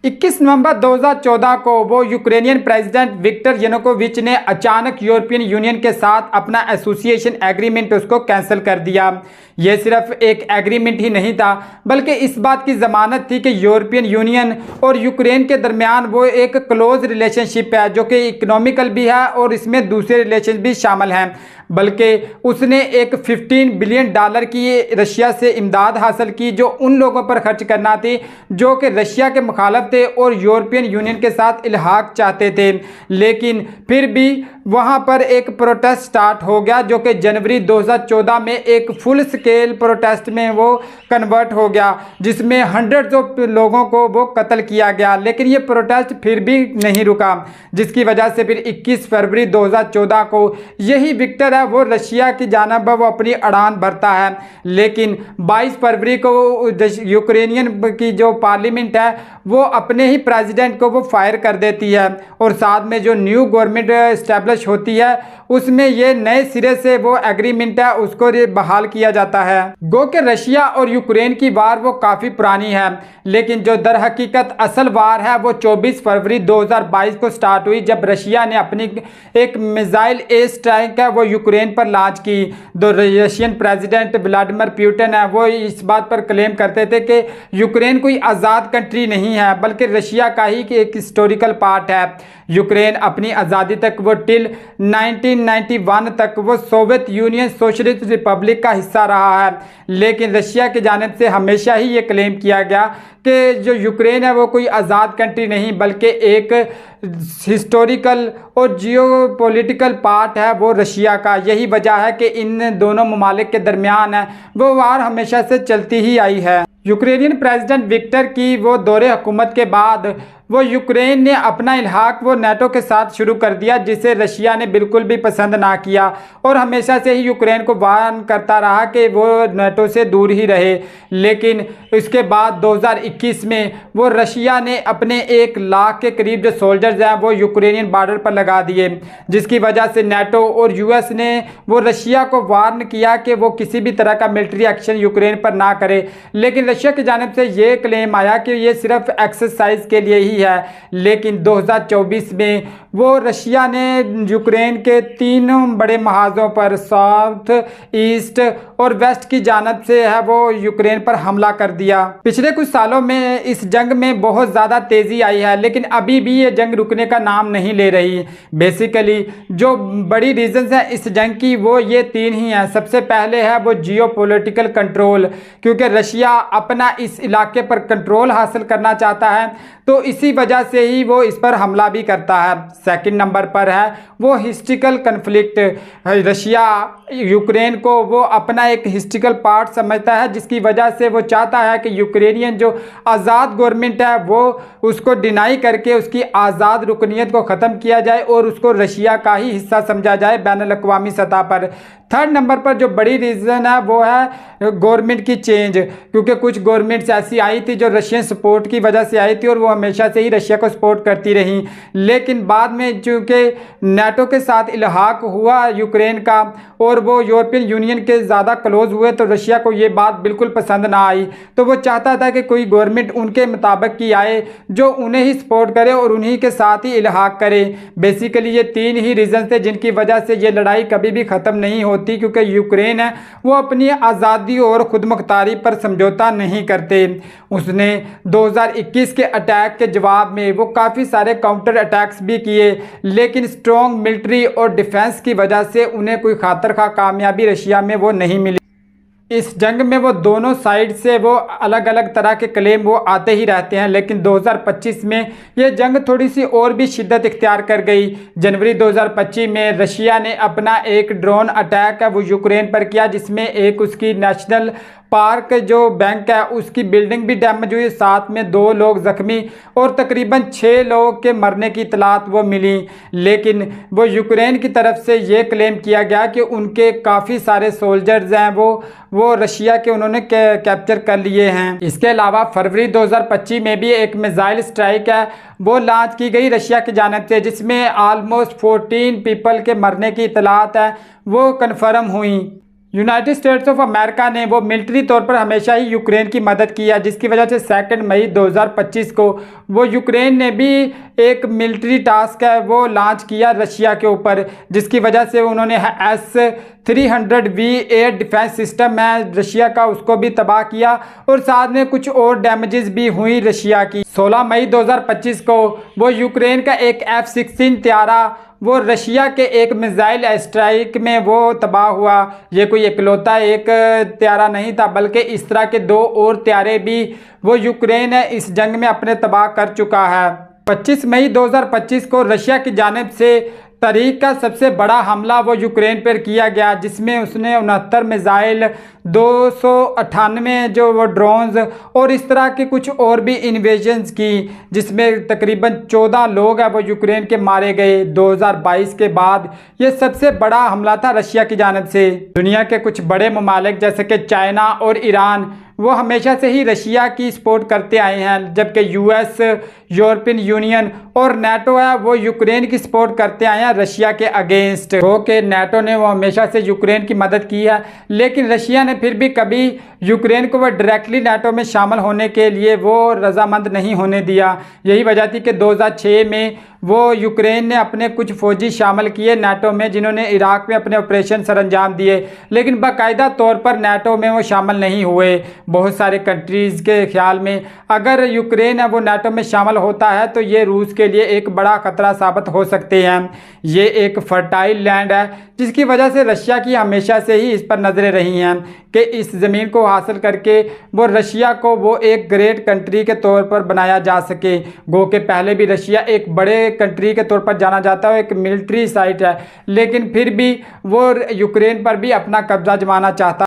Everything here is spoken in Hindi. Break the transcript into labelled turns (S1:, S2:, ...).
S1: 21 नवंबर 2014 को वो यूक्रेनियन प्रेसिडेंट विक्टर यानुकोविच ने अचानक यूरोपियन यूनियन के साथ अपना एसोसिएशन एग्रीमेंट उसको कैंसिल कर दिया। ये सिर्फ एक एग्रीमेंट ही नहीं था बल्कि इस बात की ज़मानत थी कि यूरोपियन यूनियन और यूक्रेन के दरमियान वो एक क्लोज रिलेशनशिप है जो कि इकोनॉमिकल भी है और इसमें दूसरे रिलेशन भी शामिल हैं। बल्कि उसने एक $15 बिलियन की रशिया से इमदाद हासिल की जो उन लोगों पर खर्च करना थी जो कि रशिया के मुखालफ थे और यूरोपियन यूनियन के साथ इल्हाक चाहते थे। लेकिन फिर भी वहाँ पर एक प्रोटेस्ट स्टार्ट हो गया जो कि जनवरी 2014 में एक फुल स्केल प्रोटेस्ट में वो कन्वर्ट हो गया जिसमें हंड्रेड्स ऑफ लोगों को वो कत्ल किया गया। लेकिन ये प्रोटेस्ट फिर भी नहीं रुका जिसकी वजह से फिर 21 फरवरी 2014 को यही विक्टर है वो रशिया की जानिब वो अपनी अड़ान भरता है। लेकिन 22 फरवरी को यूक्रेनियन की जो पार्लियामेंट है वो अपने ही प्रेसिडेंट को वो फायर कर देती है और साथ में जो न्यू गवर्नमेंट इस्टेब्लिश होती है उसमें ये नए सिरे से वो एग्रीमेंट है उसको बहाल किया जाता है। गो कि रशिया और यूक्रेन की वार वो काफ़ी पुरानी है लेकिन जो दर हकीकत असल वार है वो 24 फरवरी 2022 को स्टार्ट हुई जब रशिया ने अपनी एक मिसाइल एयर स्ट्राइक है वो यूक्रेन पर लॉन्च की। जो रशियन प्रेसिडेंट व्लादिमीर पुतिन है वो इस बात पर क्लेम करते थे कि यूक्रेन कोई आज़ाद कंट्री नहीं है बल्कि रशिया का ही एक हिस्टोरिकल पार्ट है। यूक्रेन अपनी आज़ादी तक वो टिल 1991 तक वो सोवियत यूनियन सोशलिस्ट रिपब्लिक का हिस्सा रहा है। लेकिन रशिया की जानिब से हमेशा ही ये क्लेम किया गया कि जो यूक्रेन है वो कोई आज़ाद कंट्री नहीं बल्कि एक हिस्टोरिकल और जियोपॉलिटिकल पार्ट है वो रशिया का। यही वजह है कि इन दोनों ममालिक के दरमियान है वो वार हमेशा से चलती ही आई है। यूक्रेनियन प्रेसिडेंट विक्टर की वो दौरे हुकूमत के बाद वो यूक्रेन ने अपना इल्हाक वो नेटो के साथ शुरू कर दिया जिसे रशिया ने बिल्कुल भी पसंद ना किया और हमेशा से ही यूक्रेन को वार्न करता रहा कि वो नेटो से दूर ही रहे। लेकिन इसके बाद 2021 में वो रशिया ने अपने 1 लाख के करीब जो सोल्जर्स हैं वो यूक्रेनियन बॉर्डर पर लगा दिए जिसकी वजह से नेटो और यूएस ने वो रशिया को वार्न किया कि वो किसी भी तरह का मिलिट्री एक्शन यूक्रेन पर ना करे। लेकिन रशिया की जानिब से ये क्लेम आया कि ये सिर्फ एक्सरसाइज के लिए ही है। लेकिन 2024 में वो रशिया ने यूक्रेन के 3 बड़े महाजों पर साउथ ईस्ट और वेस्ट की जानिब से है वो यूक्रेन पर हमला कर दिया। पिछले कुछ सालों में इस जंग में बहुत ज़्यादा तेज़ी आई है लेकिन अभी भी ये जंग रुकने का नाम नहीं ले रही। बेसिकली जो बड़ी रीजंस हैं इस जंग की वो ये 3 ही हैं। सबसे पहले है वो जियोपॉलिटिकल कंट्रोल क्योंकि रशिया अपना इस इलाके पर कंट्रोल हासिल करना चाहता है तो इसी वजह से ही वो इस पर हमला भी करता है। सेकंड नंबर पर है वो हिस्ट्रिकल कन्फ्लिक्ट। रशिया यूक्रेन को वो अपना एक हिस्ट्रिकल पार्ट समझता है जिसकी वजह से वो चाहता है कि यूक्रेनियन जो आज़ाद गवर्नमेंट है वो उसको डिनाई करके उसकी आज़ाद रुकनीत को ख़त्म किया जाए और उसको रशिया का ही हिस्सा समझा जाए बैनुल-अक़वामी सतह पर। थर्ड नंबर पर जो बड़ी रीज़न है वो है गवर्नमेंट की चेंज क्योंकि कुछ गवर्नमेंट्स ऐसी आई थी जो रशियन सपोर्ट की वजह से आई थी और वो हमेशा से ही रशिया को सपोर्ट करती रही। लेकिन बाद में चूँकि नेटो के साथ इल्हाक हुआ यूक्रेन का और वो यूरोपियन यूनियन के ज़्यादा क्लोज हुए तो रशिया को ये बात बिल्कुल पसंद ना आई तो वो चाहता था कि कोई गवर्नमेंट उनके मुताबिक की आए जो उन्हें ही सपोर्ट करे और उन्हीं के साथ ही इल्हाक करे। बेसिकली ये 3 ही रीज़न थे जिनकी वजह से ये लड़ाई कभी भी ख़त्म नहीं होती क्योंकि यूक्रेन है वो अपनी आज़ादी और खुद मुख्तारी पर समझौता नहीं करते। उसने 2021 के अटैक के जवाब में वो काफ़ी सारे काउंटर अटैक्स भी किए लेकिन स्ट्रॉन्ग मिलिट्री और डिफेंस की वजह से उन्हें कोई खातर खा कामयाबी रशिया में वो नहीं मिली। इस जंग में वो दोनों साइड से वो अलग अलग तरह के क्लेम वो आते ही रहते हैं लेकिन 2025 में ये जंग थोड़ी सी और भी शिद्दत इख्तियार कर गई। जनवरी 2025 में रशिया ने अपना एक ड्रोन अटैक है वो यूक्रेन पर किया जिसमें एक उसकी नेशनल पार्क जो बैंक है उसकी बिल्डिंग भी डैमेज हुई, साथ में 2 लोग जख्मी और तकरीबन 6 लोगों के मरने की इतलात वो मिली। लेकिन वो यूक्रेन की तरफ से ये क्लेम किया गया कि उनके काफ़ी सारे सोल्जर्स हैं वो रशिया के उन्होंने कैप्चर कर लिए हैं। इसके अलावा फरवरी 2025 में भी एक मिसाइल स्ट्राइक है वो लॉन्च की गई रशिया की जानिब से जिसमें ऑलमोस्ट 14 पीपल के मरने की इतलात है वो कन्फर्म हुई। यूनाइटेड स्टेट्स ऑफ अमेरिका ने वो मिलिट्री तौर पर हमेशा ही यूक्रेन की मदद की है, जिसकी वजह से 2 मई 2025 को वो यूक्रेन ने भी एक मिलिट्री टास्क है वो लॉन्च किया रशिया के ऊपर, जिसकी वजह से उन्होंने S-300V डिफेंस सिस्टम है रशिया का उसको भी तबाह किया और साथ में कुछ और डैमेजेस भी हुई रशिया की। 16 मई 2025 को वो यूक्रेन का एक F-16 त्यारा वो रशिया के एक मिसाइल स्ट्राइक में वो तबाह हुआ। ये कोई इकलौता एक त्यारा नहीं था, बल्कि इस तरह के 2 और त्यारे भी वो यूक्रेन इस जंग में अपने तबाह कर चुका है। 25 मई 2025 को रशिया की जानिब से तारीख का सबसे बड़ा हमला वो यूक्रेन पर किया गया, जिसमें उसने 69 मिसाइल, 298 जो वो ड्रोन्स और इस तरह के कुछ और भी इन्वेजन्स की, जिसमें तकरीबन 14 लोग हैं वो यूक्रेन के मारे गए। 2022 के बाद ये सबसे बड़ा हमला था रशिया की जानिब से। दुनिया के कुछ बड़े ममालिक जैसे कि चाइना और ईरान वो हमेशा से ही रशिया की सपोर्ट करते आए हैं, जबकि यूएस, यूरोपियन यूनियन और नेटो है वो यूक्रेन की सपोर्ट करते आए हैं रशिया के अगेंस्ट। वो कि नेटो ने वो हमेशा से यूक्रेन की मदद की है, लेकिन रशिया ने फिर भी कभी यूक्रेन को वो डायरेक्टली नेटो में शामिल होने के लिए वो रजामंद नहीं होने दिया। यही वजह थी कि 2006 में वो यूक्रेन ने अपने कुछ फौजी शामिल किए नेटो में, जिन्होंने इराक में अपने ऑपरेशन सर अंजाम दिए, लेकिन बाकायदा तौर पर नेटो में वो शामिल नहीं हुए। बहुत सारे कंट्रीज़ के ख्याल में अगर यूक्रेन है वो नेटो में शामिल होता है तो ये रूस के लिए एक बड़ा ख़तरा साबित हो सकते हैं। ये एक फर्टाइल लैंड है, जिसकी वजह से रशिया की हमेशा से ही इस पर नज़रें रही हैं कि इस ज़मीन को हासिल करके वो रशिया को वो एक ग्रेट कंट्री के तौर पर बनाया जा सके। गो के पहले भी रशिया एक बड़े कंट्री के तौर पर जाना जाता है, एक मिलिट्री साइट है, लेकिन फिर भी वो यूक्रेन पर भी अपना कब्जा जमाना चाहता